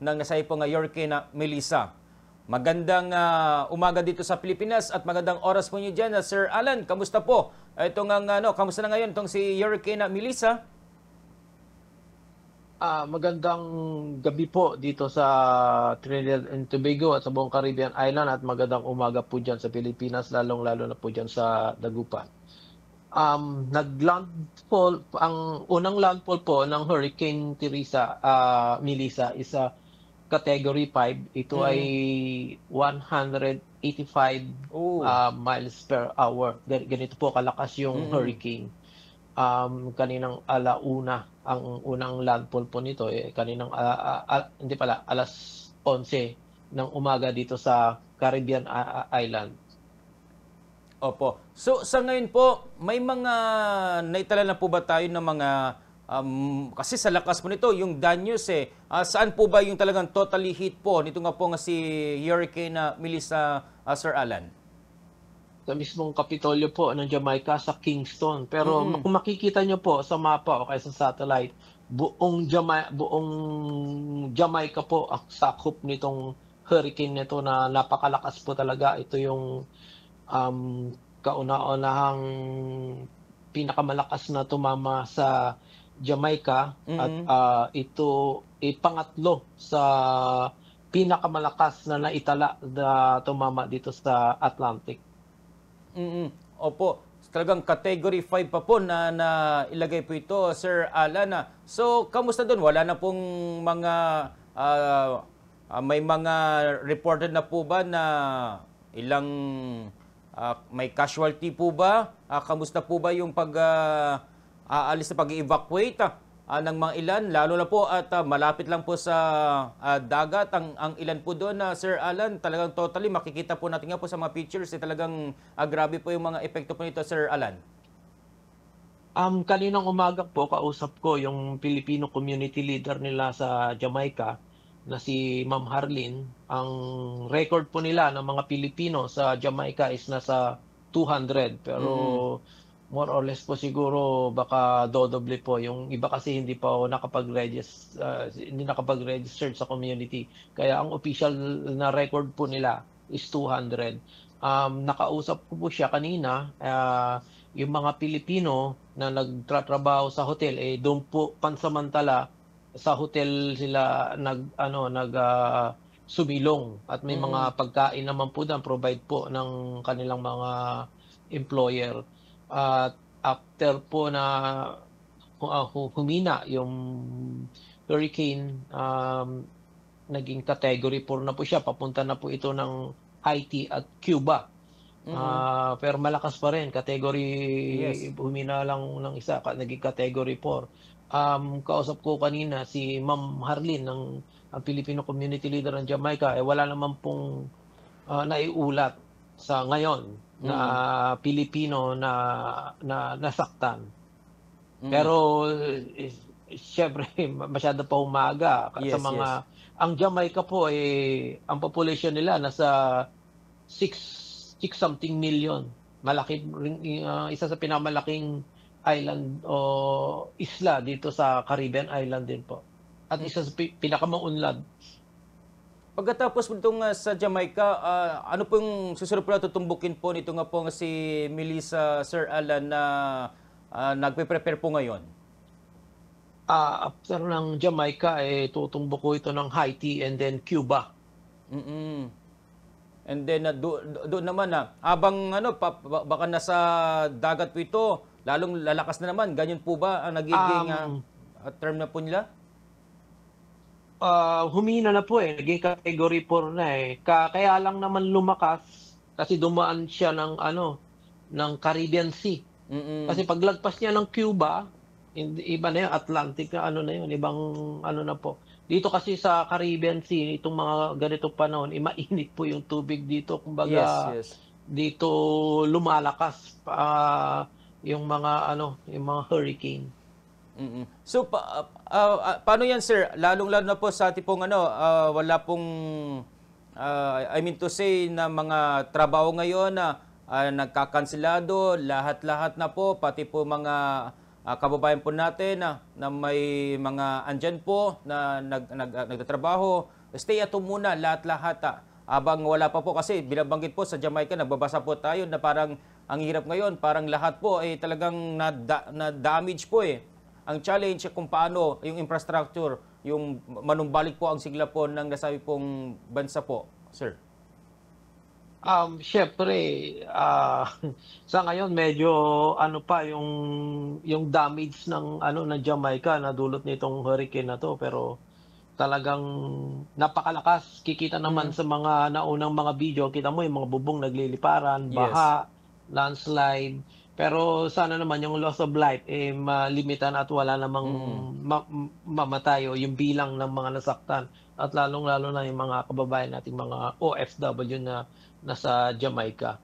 ng nasabi po nga Hurricane Melissa. Magandang umaga dito sa Pilipinas at magandang oras po niyo dyan. Sir Alan, kamusta po? Kamusta na ngayon itong si Hurricane Melissa? Magandang gabi po dito sa Trinidad and Tobago at sa buong Caribbean Island at magandang umaga po dyan sa Pilipinas, lalong-lalo na po dyan sa Dagupan. Nag-landfall, ang unang landfall po ng Hurricane Melissa is a Category 5. Ito ay 185 miles per hour. Ganito po kalakas yung hurricane. Kaninang alauna ang unang landfall po nito kaninang hindi pala alas 11 ng umaga dito sa Caribbean Island. Opo. So sa ngayon po, may mga naitala na po ba tayo ng mga kasi sa lakas po nito, yung danyos saan po ba yung talagang totally hit po nito nga po nga si Hurricane Melissa, Sir Alan? Sa mismong Kapitolyo po ng Jamaica sa Kingston. Pero kung makikita nyo po sa mapa o kaya sa satellite, buong Jamaica po ang sakop nitong hurricane nito na napakalakas po talaga. Ito yung kauna-unahang pinakamalakas na tumama sa Jamaica at ito pangatlo sa pinakamalakas na naitala na tumama dito sa Atlantic. Opo, talagang category 5 pa po na ilagay po ito, Sir Alan. So, kamusta doon? Wala na pong mga, may mga reported na po ba na ilang, may casualty po ba? Kamusta po ba yung aalis na pag-evacuate ng mga ilan? Lalo na po at malapit lang po sa dagat ang ilan po doon, Sir Alan. Talagang totally makikita po natin nga po sa mga pictures. Talagang grabe po yung mga epekto po nito, Sir Alan. Kaninang umaga po, kausap ko yung Filipino community leader nila sa Jamaica na si Ma'am Harlene. Ang record po nila ng mga Pilipino sa Jamaica is nasa 200. Pero more or less po siguro baka dodoble po. Yung iba kasi hindi pa nakapag-register sa community. Kaya ang official na record po nila is 200. Nakausap ko po siya kanina, yung mga Pilipino na nagtatrabaho sa hotel, doon po pansamantala sa hotel sila sumilong at may mga pagkain naman po doon provide po ng kanilang mga employer. At after po na humina yung hurricane, naging category 4 na po siya. Papunta na po ito ng Haiti at Cuba. Pero malakas pa rin. Humina lang ng isa, naging category 4. Kausap ko kanina si Ma'am Harlene, ang Filipino community leader ng Jamaica, wala naman pong naiulat sa ngayon na Pilipino na nasaktan. Pero syempre masyado pa umaga sa mga ang Jamaica po ang population nila nasa 6 something million. Malaki isa sa pinakamalaking island o isla dito sa Caribbean Island din po. At isa sa pinakamaunlad. Pagkatapos po itong sa Jamaica, ano pong susunod po na tutumbukin po nito nga po si Melissa, Sir Alan, na nagpe-prepare po ngayon? After ng Jamaica, tutumbok ko ito ng Haiti and then Cuba. And then doon naman habang baka nasa dagat po ito, lalong lalakas na naman. Ganyan po ba ang nagiging term na po nila? Humina na po naging category 4 na kaya lang naman lumakas kasi dumaan siya ng Caribbean Sea. Kasi paglagpas niya ng Cuba, iba na yung Atlantic na yun, ibang na po. Dito kasi sa Caribbean Sea, itong mga ganito panahon, mainit po yung tubig dito. Kumbaga, dito lumalakas yung mga hurricane. So paano yan, sir? Lalong-lalo na po sa ating pong wala pong I mean to say na mga trabaho ngayon na nagkakanselado, lahat-lahat na po, pati po mga kababayan po natin na may mga andyan po na nagtatrabaho. Stay at home muna lahat-lahat. Abang wala pa po kasi binabanggit po sa Jamaica, nagbabasa po tayo na parang ang hirap ngayon, parang lahat po ay talagang na-damage po eh. Ang challenge kung paano yung infrastructure, yung manumbalik po ang sigla po ng nasabi pong bansa po, sir. Syempre, sa ngayon medyo ano pa yung damage ng Jamaica na dulot nitong hurricane na to, pero talagang napakalakas. Kikita naman sa mga naunang mga video, kita mo yung mga bubong nagliliparan, Yes. baha, landslide. Pero sana naman yung loss of life malimitan at wala namang mamatay o yung bilang ng mga nasaktan. At lalong-lalo na yung mga kababayan nating mga OFW na nasa Jamaica.